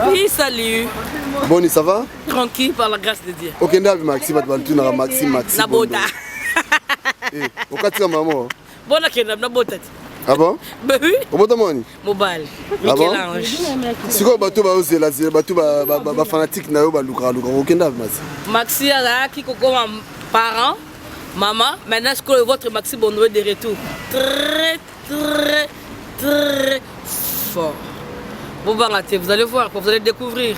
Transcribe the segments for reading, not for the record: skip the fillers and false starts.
Oui, salut. Bonnie, ça va? Tranquille, par la grâce de Dieu. Ok, Maxi, Maxi. La bota. Au cas de maman. Bonne akenda, la bota. Ah bon? Ben oui. Au bout de mon Mobile. Ah bon? Si quoi, bateau, bateau, fanatique, na yo, baluka, aucun d'ave, Maxi, qui comme parent, maman, maintenant, je crois votre Maxi Bonnoé de retour. Très, très, très fort. Bon, vous allez voir, vous allez découvrir.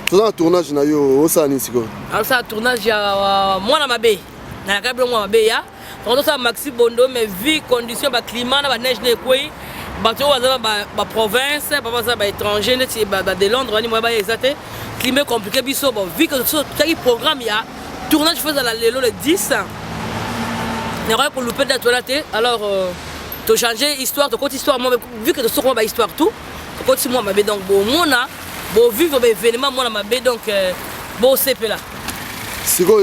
Tu as un tournage, na yo, au Sani, c'est quoi? Alors, ça, un tournage, il y a moi dans ma baie. Dans la cabine, moi, ma baie, on a Maxi Bondo, mais vu conditions, le climat, la neige, les couilles, la province, les étrangers, de Londres, le climat compliqué, vu que ce programme, il y a tournage, je fais le 10. Il y a pour louper de la toilette, alors tu as changé l'histoire, tu as continué l'histoire, vu que tu as changé l'histoire, tout, tu continues ma baie, donc bon, bon, vivre l'événement, moi, ma baie, donc bon, c'est là. C'est quoi,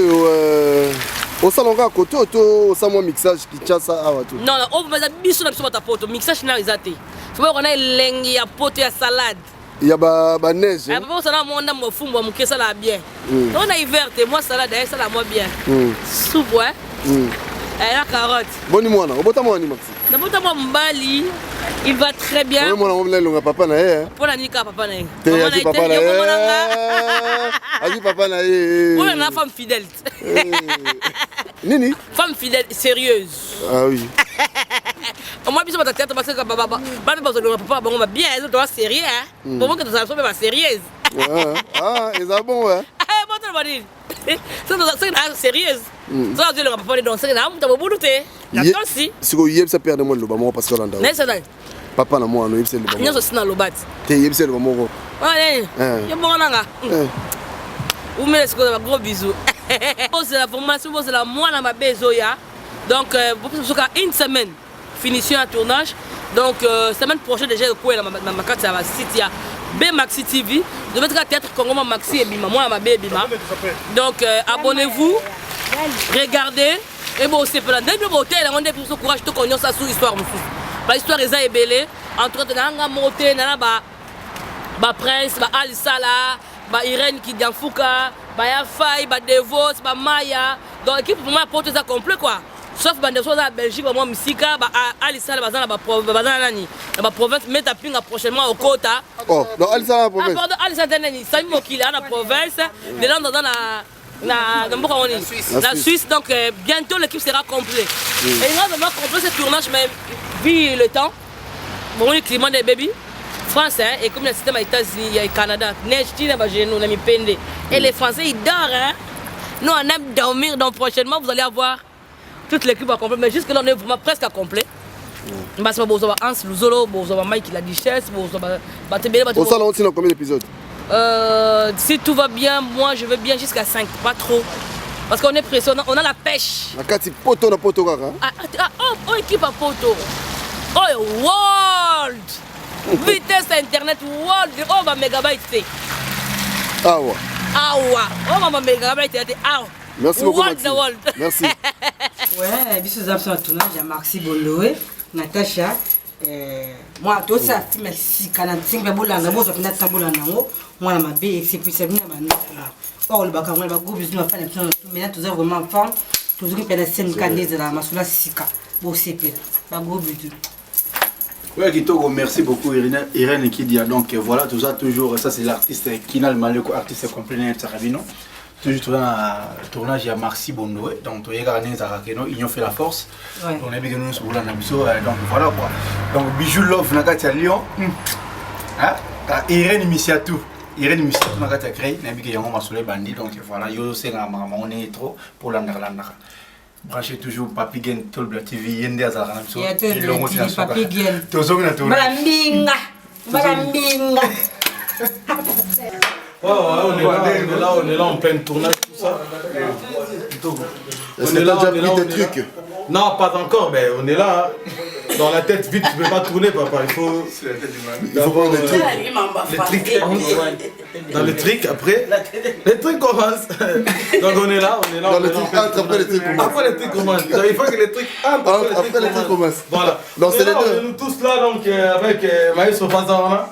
au salon à côté, au salon mixage qui tient ça à tout. Non, non, on va dire bisous dans ta pote, mixage n'a pas été. C'est vrai qu'on a une il y a pote et salade. Il y a ba neige. Ah bon, ça là mon âme fou, moi mon ça là bien. On a hiver, moi salade, ça là moi bien. Soupe ouais. Et la carotte. Boni moi na, obota moi ni maxi. Na bota moi mbali, il va très bien. Moi na on longa papa na eh. Pour la nika papa na. Maman na papa na. Aki papa na eh. Pour la femme fidèle. Nini? Femme fidèle, sérieuse. Ah oui. Moi, je suis tête parce que papa, papa, bon, bien, elle doit sérieux, hein. Pour moi, que tu sois pas sérieuse. Ah, ils sont bons, hein. Eh, bon, tu vas dire. C'est sérieuse. Ça, je ne vais pas danser, tu vas boulot. D'accord, si. Si vous y êtes, ça perd moi le bas, parce que là, papa na moi, nous, c'est le bas. Nous, c'est dans le bas. Tu y es, c'est le bas. Ouais, il y a bon, là. Vous me laissez un gros bisou. C'est la formation, c'est la moi, dans ma bézoya. Donc, une semaine, finition à tournage. Donc, semaine prochaine, déjà, ma carte, ça va site, il y a B-Maxi TV. Je vais mettre à théâtre Congo, Maxi et Bima, moi, ma Bima. Donc, abonnez-vous, regardez. Et bon, c'est pas là. Dès que vous avez un peu de courage, tout connaît ça sur l'histoire. L'histoire est belle. Entre autres, on a monté, on a Prince, Ali Salah, Irène qui est en Fouka, Faye, Devos, Maya. Donc, l'équipe pour moi, porte ça complet quoi. Sauf que dans la Belgique, moi, Missika, Alissa, la province, met à pinga prochainement au Kota. Oh, dans Alissa, la province. Ah, pardon, Alissa, c'est moi qui est dans la province, dans la Suisse. Donc, bientôt, l'équipe sera complète. Et là, vraiment, complet ce tournage, mais vu le temps, bon, le climat des bébés, France, et comme le système aux États-Unis, il y a le Canada, neige, on a mis pendé. Et les Français, ils dorment, hein. Nous, on aime dormir, donc prochainement, vous allez avoir toute l'équipe à complet, mais jusque là on est vraiment presque à complet. Parce que vous avez Hans Luzolo, vous avez Mike la Duchesse, vous avez au salon, on a combien d'épisodes? Si tout va bien, moi je veux bien jusqu'à 5, pas trop. Parce qu'on est pressé, on a la pêche. La carte poto na poto kaka. Oh, équipe à poto. Oh, world. Vitesse internet, world. Oh, ma mégabyte c'est. Ah ouais. Ah ouais. Oh, ma mégabyte c'est. Ah. Merci beaucoup. Merci. Ouais, bisous à tournage, il y a Maxi Bondoé, Natacha. Moi, tout ça, si Canadien, mais bon, là, moi, je vais tambour là, moi, ma belle, c'est plus simple, or, le bac, moi, le groupe, je vais faire mais là, tout ça, vraiment, femme, tout ce qui peut être scène candidates, la masula, sika, bon, c'est plus, pas gros but. Ouais, Kitoko, merci beaucoup Irène qui dit donc voilà tout ça toujours ça c'est l'artiste Kinal Maleko artiste complet Sarabino toujours dans le tournage il y a Maxi Bondoé donc tu regardes Zarakeno ils ont fait la force on a bien nous sur la Nabiso donc voilà quoi donc Bijou Love Nakati Lyon hein Irène Misiatou Nakati créé nabi que yango masole bandi donc voilà yo c'est maman on est trop pour l'andra branchez toujours Papi Gen Tolbla TV yende azara na biso Papi Gen tozoki na tour Malambinga on est là en plein tournage tout ça. On est là des trucs. Non, pas encore, mais on est là. Dans la tête vite, tu peux pas tourner papa, il faut prendre des trucs. Les trucs dans les trucs après les trucs commencent. Donc on est là. Dans les trucs entrent, après les trucs commencent. Après les trucs commencent. Il faut que les trucs entrent après les trucs commencent. Voilà. Donc c'est les deux. Nous tous là donc avec Maïs Fazana.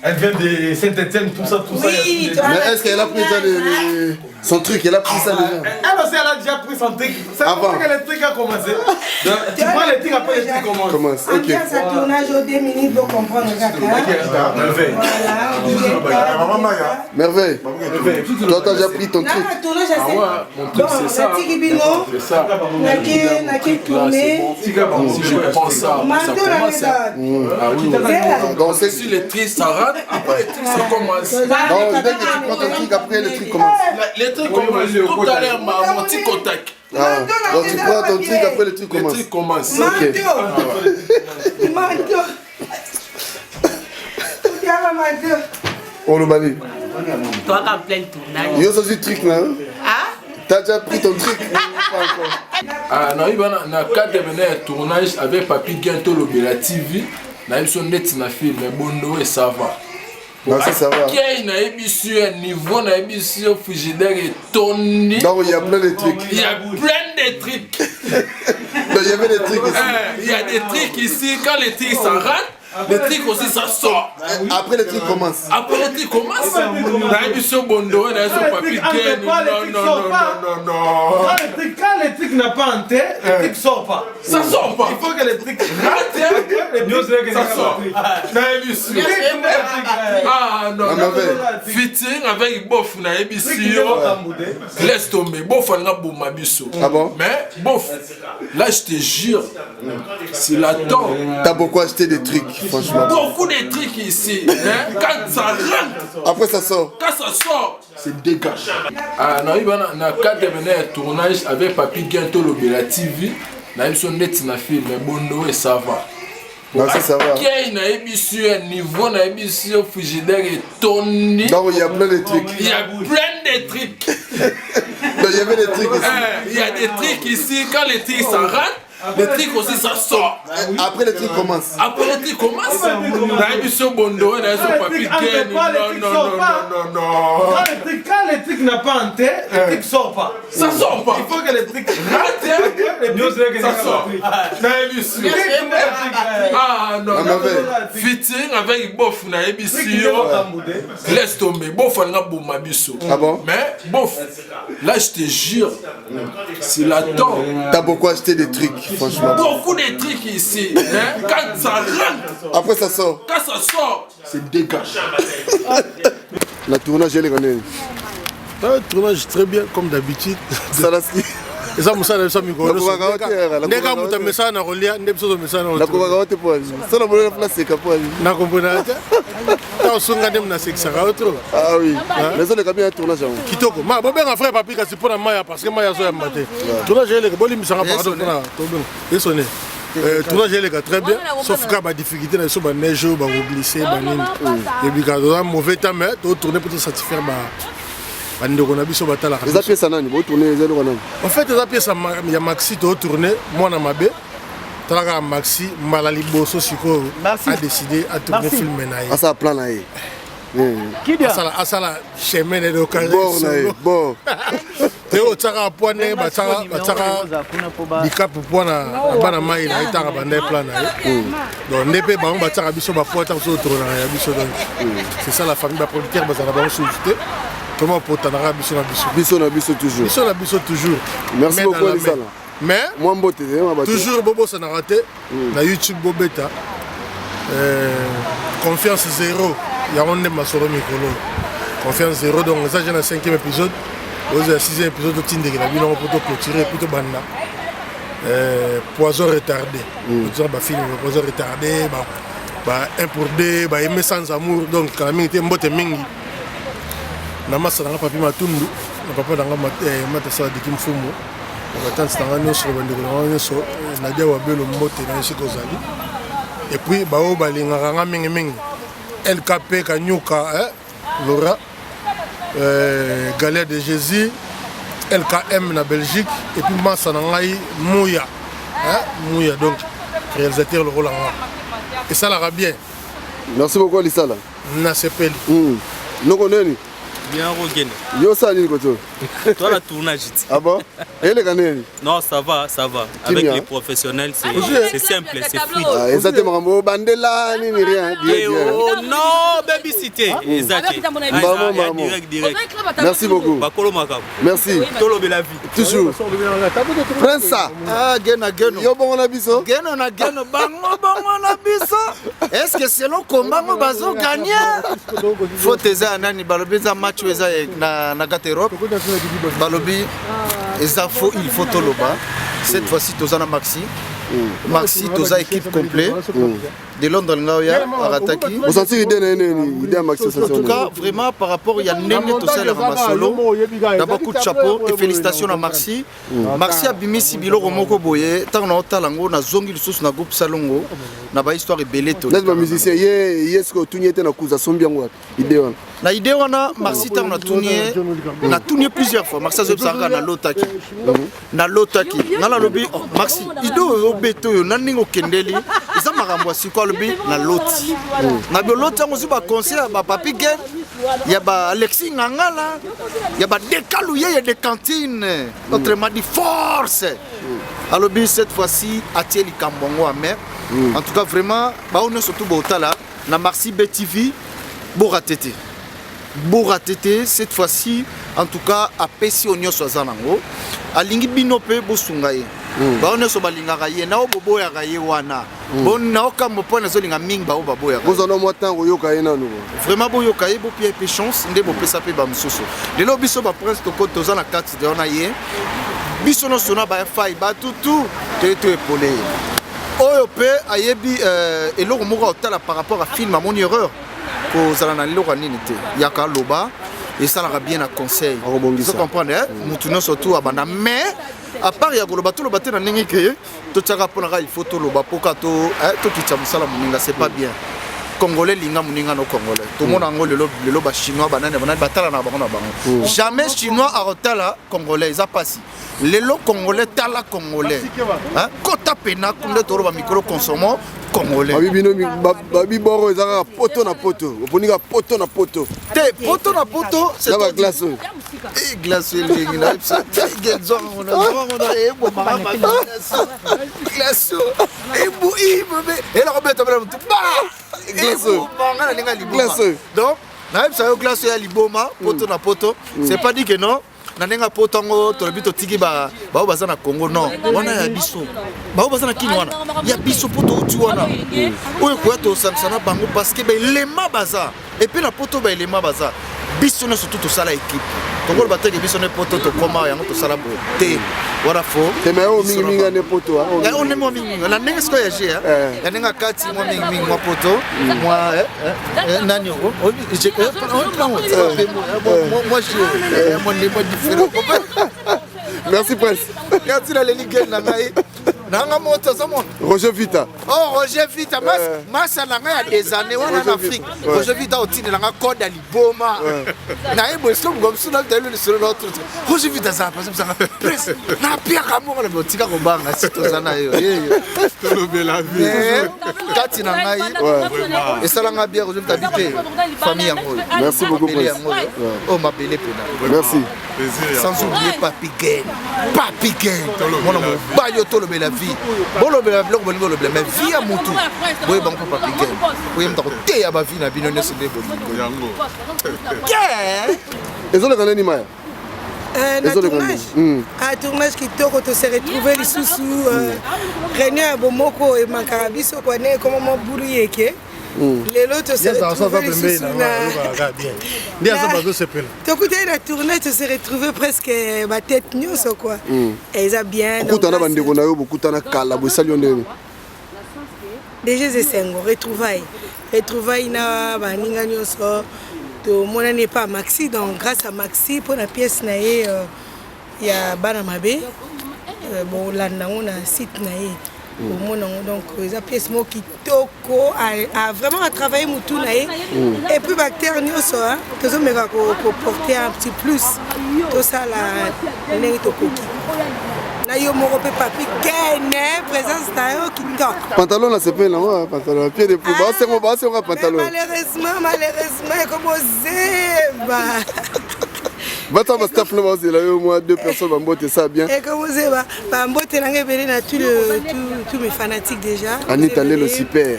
Elle vient de Saint-Etienne, tout ça. Oui, mais est-ce qu'elle a pris déjà son truc? Elle a pris ça déjà? Elle aussi, elle a déjà pris son truc. C'est Avant que le truc a commencé. Tu prends le truc, après le truc commence. Commence, ok. Ambiance à tournage au 2 minutes pour comprendre le gars. Merveille. Voilà. Merveille. Toi, t'as déjà pris ton truc? Non, tournage à 5. Mon truc c'est ça. C'est ça. N'a qu'à tourner. Si je prends ça, ça commence. Ah oui. Donc, c'est Si les tristes s'arrêtent, après les tristes ça commence. donc, dès que tu prends ton truc, après le truc commence. Les trucs commencent. Tout à l'heure, mon petit contact. Ah, donc tu prends ton truc, après le truc Les commence. trucs commencent. Ok. On le balaye. Toi qui as plein de tournage. Yo, ça c'est truc là. T'as déjà pris ton truc? Ah, na cadre de tournage avec Papi Gento Lobela TV. Na eu son net na film, mais Bondo et ça va. Non, ça va. Qui na émission niveau na émission frigidaire et Tony. Donc il y a plein de trucs. Il y a plein de trucs. Donc il y avait des trucs ici. Il y a des trucs ici, quand les trucs s'arrêtent, les trucs aussi ça sort. Après le truc commence. Après les trucs commencent. Dans l'émission Bondo, dans l'émission Papi Gento. Non. Quand le truc n'a pas en tête, le truc sort pas. Ça sort pas. Il faut que le truc Ça sort. Dans l'émission. Ah non. Featuring avec Bof na émission. Laisse tomber. Bof on a boum mabiso. Ah bon? Mais Bof, là je te jure, c'est la temps. T'as beaucoup acheté des trucs, franchement. Beaucoup de trucs ici. Hein? Quand ça rentre, Après ça sort. quand ça sort, c'est dégage. Ah non, il y a cadre de tournage avec Papi Gento Lobela TV. Na émission net na film, mais Bondo et ça va. Non, ça va. Qui na émission niveau na émission frigidaire et Tony. Donc il y a plein de trucs. Il y a plein de trucs. Donc il y avait des trucs ici. Il y a des trucs ici, quand les trucs s'arrêtent, les trucs aussi ça sort. Après le truc commence. Après les trucs commencent. Dans l'émission Bondo, dans l'émission Papi Gento. Non. Quand le truc n'a pas en tête, le truc sort pas. Ça sort pas. Il faut que le truc Ça sort. Dans l'émission. Ah non. Featuring avec Bof na émission. Laisse tomber. Bof on a boum mabiso. Ah bon? Mais Bof, là je te jure, c'est la temps. T'as beaucoup acheté des trucs, franchement. Beaucoup de trucs ici. Hein? Quand ça rentre, Après ça sort. quand ça sort, c'est dégage. La tournage, elle est grande. Un tournage très bien, comme d'habitude. Ça l'a ski. Et ça, Moussa, ça, Miko. Nega muta message na rolia, ndebso message na La kouvaka wote po ali. Ça la bonne place c'est kapo ali. na comprendre ta osunga ndem na sexa autre. Ah oui. Mais ça le kabia tournage. Kitoko. Ma bobenga frère papi kasi pona maya parce que maya so ya mate. Tournage ele ko boli misanga pardon pona to ben. Esone. Tournage ele très bien sauf que ba difficulté na so ba neige ba glisser ba nini. Et puis quand on a mauvais temps mais to tourner pour te satisfaire ba bandeko na biso batala ka. Les pièces nani bo tourner zelo kana. En fait les pièces ya maxi to tourner moi na mabe. Talaka maxi malali boso siko a décidé à tourner film naï. Ah ça plan naï. Qui dit ça la chemin de carré. Bon naï. Bon. Théo tsaka poane ba tsaka dika pour na bana mai na itanga banda plan naï. Donc ndepé ba ba tsaka biso ba poata so tourner ya biso donc. C'est ça la famille ba producteur ba za ba solliciter. Comment pour tanara biso na biso. Biso na biso toujours. Biso na biso toujours. Merci beaucoup Lisala. Mais moi mbote toujours Bobo ça n'a raté na YouTube Bobeta confiance zéro il y a on est masoro mikolo confiance zéro donc ça j'ai le 5e épisode au 6e épisode de Tinde qui a vu on peut clôturer plutôt banda poison retardé dire ba film poison retardé ba 1 pour 2 ba aimer sans amour donc quand même était mbote mingi na masa na papi matundu na papa danga mata sa dikim fumu batansi tanga nyonso bandeko na nyonso nadia wabelo mbote na esiko zali et puis bao balingaka nga mingi LKP Kanyuka Laura Galère de Jésus LKM na Belgique et puis Massa na ngai Mouya Mouya donc réalisateur le rôle et ça l'a bien. Merci beaucoup Lisala. Na sepeli noko neni Bien Rogen. Yo ça nini koto? Toi la tournage. Ah bon? Et les canels? Non, ça va. Avec les professionnels, c'est simple, c'est fluide. Ah, exactement. Bandela nini rien. Oh non, babysitter. Exactement. Direct. Merci beaucoup. Merci. Tolobe la vie. Toujours. Prince ça. Ah, gena. Yo bon na biso. Gena bango na biso. Est-ce que c'est le combat ngo bazo gagner? Faut eza nani balobi za match eza na gate Europe. Balobi eza faut il faut toloba. Cette fois-ci tozana Maxi. Maxi toza équipe complète. De Londres Ngaya Arataki. Vous sentez l'idée à Maxi? En tout cas, vraiment par rapport il y a Nene Tosa le solo. D'abord coup de chapeau et félicitations à Maxi. Maxi a bimisi biloko moko boye. Tant na otalango na zongi lisusu na groupe Salongo. Na ba histoire ebele to. Laisse ma musicien est-ce que tunyete na kuza sombi yango idée wana. Na idée wana Maxi tant na tunie plusieurs fois. Maxi zo sanga na lotaki. Na lotaki. Ngala lobi Maxi ido obeto yo naningo kendeli. Isa makambo siko lobi na loti. Na bi loti ngo ziba conseil ba papi gen. Ya ba Alexis Ngangala. Ya ba Dekalouye de cantine. Autrement dit force. Alobi cette fois-ci Atieli Kambongo à mer. En tout cas vraiment ba on est surtout botala na Maxi BTV Boratete cette fois-ci en tout cas a pesi onyo swazanango alingi binope bosungaye ba on est so balingaka ye na obobo ya kaye wana bon na okambo pona zo linga mingi ba obobo ya vous en avez moins temps yoka ina no vraiment boyoka ye bo pie chance nde bo pesa pe ba msusu de lo biso ba prince to ko toza na carte de ona ye biso no sona ba fai ba tutu te epolé oyo pe ayebi eloko moko otala par rapport à film à mon erreur ko zala na loko nini te yaka loba et ça la bien à conseil vous comprenez mutuno surtout abanda mais à part ya loba tout le baté na ndenge ke to tsaka pona il faut to loba poka to kitsa musala muninga c'est pas bien congolais linga muninga no congolais tout monde ngo lelo ba chinois banane batala na bango na bango jamais chinois a rotala congolais ça passe lelo congolais tala congolais hein kota pena kunde toro ba micro consommant congolais babi boro ezaka poto na poto oponinga poto na poto te poto na poto c'est la glace et glace lingi na ça gezo on a ebo mama glace et bouille et la robeta bla glace donc na ça yo glace ya liboma poto na poto c'est pas dit que non na nenga potango to bito tiki ba baza na Congo non wana ya biso ba baza na kini wana ya biso poto uti wana oyo ko to sansana bango parce que ba lema baza et puis na poto ba lema baza biso na surtout to sala équipe Congo ba teke biso ne poto to koma yango to sala te wala fo te me o mingi ne poto on ne mo mingi na nenga sko ya je ya nenga kati mo mingi mo poto moi nani o je moi je mon différent. Merci Prince. Merci la Ligue Nangaï. Nanga moto samo. Roger Vita. Oh Roger Vita massa nanga ya des années en Afrique. Roger Vita au tine nanga code à Liboma. Na ebo est-ce que comme ça dans sur l'autre. Roger Vita ça parce que ça Prince na pire amour la botika ko banga sito zana yo. Tolobe la vie. Kati nangaï. Et ça langa bien Roger Vita habité famille yango. Merci beaucoup Prince. Oh ma belle pena. Merci. Sans oublier Papi Gain. Mon amour, bayo tolobe la vie. Bolobe la vie, bolobe la vie. Vie à Moutou. Boye bango Papi Gain. Boye mtako te ya ba vie na bino nyonso de bolingo. Ezole kana ni maya. Un tournage qui toko to se retrouver les sous René Bomoko et Makarabiso quoi né comme mon boulou yeke. Les autres se retrouver la tournée se retrouver presque ma tête news quoi. Et ils a bien kutana bandeko na yo bokutana kala bo salionde. Déjà c'est sengo retrouvailles na baninga nyonso to mona n'est pas Maxi donc grâce à Maxi pour la pièce na il y a bana mabe bon là on a site na donc les pièces mo kitoko a vraiment travaillé mutu na et puis bactère nyonso tozo meka ko porter un petit plus tout ça la nengi to koki na yo moko pe Papi Gain présence na yo kitoko pantalon là c'est pas là pantalon pied de plus bas c'est mon pantalon malheureusement comme osé Va-t'en, ma staff, là, c'est là, au moins 2 personnes, Bambote, ça bien. Et comment c'est, Bambote, tous mes fanatiques déjà. Anita Lelo, super.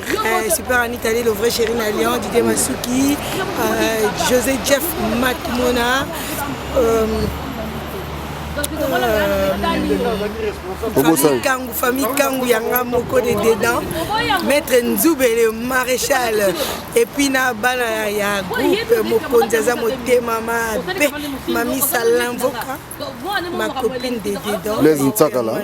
Super Anita Lelo, le vrai chéri Nalian, Didier Masuki, José Jeff Matmona. Famille Kangou Yanga Moko de dedans, Maître Nzoube le maréchal, et puis na bana ya groupe Mokonzaza Motema Mami Salam Voka, ma copine de dedans. Les Ntsakala.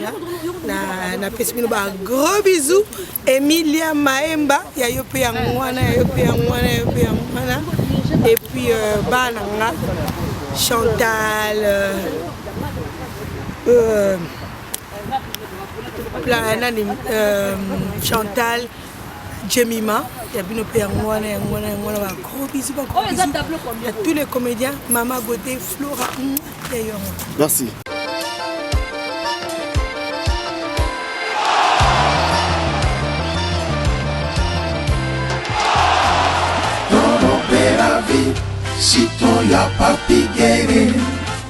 Na pesmino ba gros bisous. Emilia Maemba, ya yope ya mwana, et puis bana Chantal. Chantal, Jemima, il y a gros bisous, il y a tous les comédiens, Maman Godé, Flora, merci. Sito ya papi gere,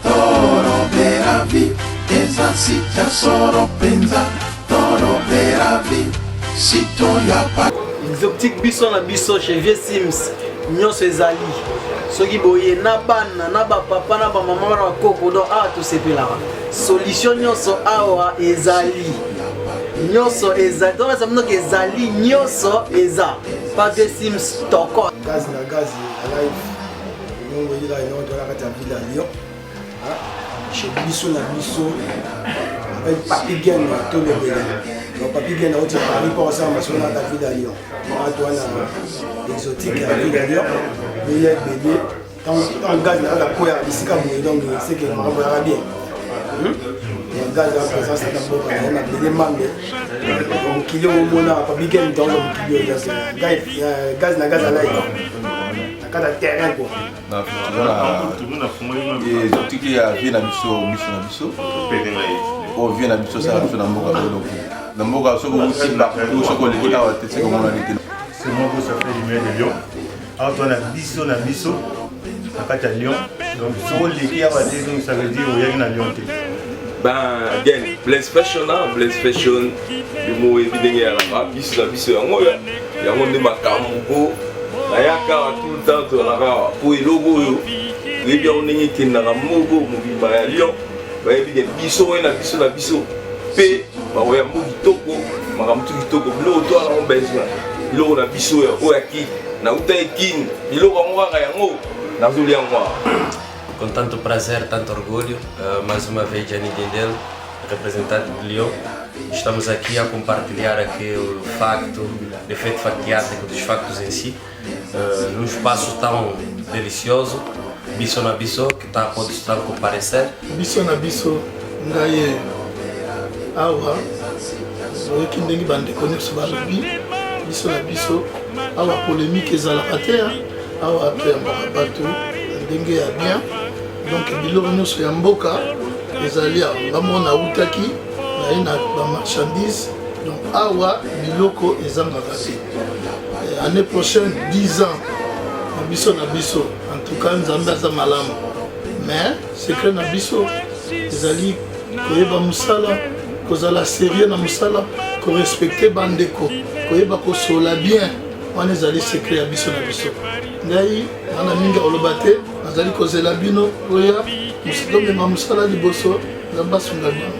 toro beravi. Eza sita soro penza, toro beravi, sito ya pa. Les optiques biso na biso chez Vieux Sims, nyonso ezali. Soki boye na bana, na ba papa, na ba maman, na koko do a to sepelaka. Solution nyonso awa ezali. Nyonso ezali. Donc ça veut dire que ezali nyonso eza. Pas Vieux Sims toko. Gaz na gaz alive. Nyongo ila nyongo la kata ville à Lyon. Chez Bisso na Bisso avec Papi Gain tout le bébé. Donc Papi Gain a aussi Paris pour ça parce qu'on a la ville à Lyon. Moi toi na exotique à ville à Lyon. Il y a bébé dans gaz la coya ici comme donc c'est que on va bien. Le gaz la présence à d'abord on a bébé mambe. Donc il y a au mona Papi Gain dans le kilo gaz na gaz à l'ail. Cada terrain quoi. Et exotique ya vie na biso na biso. O vie na biso ça biso na mboka donc. Na mboka soko aussi ba soko le awa tete comme on a dit. C'est moi qui ça fait du de Lyon. Alors toi na biso à Kata Lyon. Donc soko le awa tete donc ça veut dire o ya na Lyon. Ben again Blaze Fashion le mot évidemment ya la biso yango yango nde makambo. Ayaka tout le temps tonaka pour logo yo bien on est kinna mogo mobimba ya Lyon ba bien biso na biso pe ba oya mogi toko makamtu kitoko bilo to ala on besoin bilo na biso ya oyaki na utaekin bilo ko ngwa yango na zuli yango. Com tanto prazer, tanto orgulho, mais uma vez Gianni Dindel, representante de Lyon. Estamos aqui a compartilhar aqui o facto, o efeito fatiático dos factos em si, num espaço tão delicioso, Bisso na Bisso, que está a pode estar a comparecer. Bisso na Bisso, ngai awa, o que ninguém bande conhece balobi, Bisso na Bisso, awa polémique ezalaka te, awa pe bato ndenge ya bien, donc biloko nyonso ya mboka ezali ngamona utaki na ba marchandise, donc awa biloko ezangaka te. Année prochaine 10 ans biso na biso, en tout cas nzambe aza malamu, mais secret na biso ezali koyeba musala, kozala sérieux na musala, ko respecter bandeko, koyeba kosola bien, wana ezali secret ya biso na biso. Ngai ana mingi oloba te, nazali kozela bino oya musala liboso nzambe asunga bino.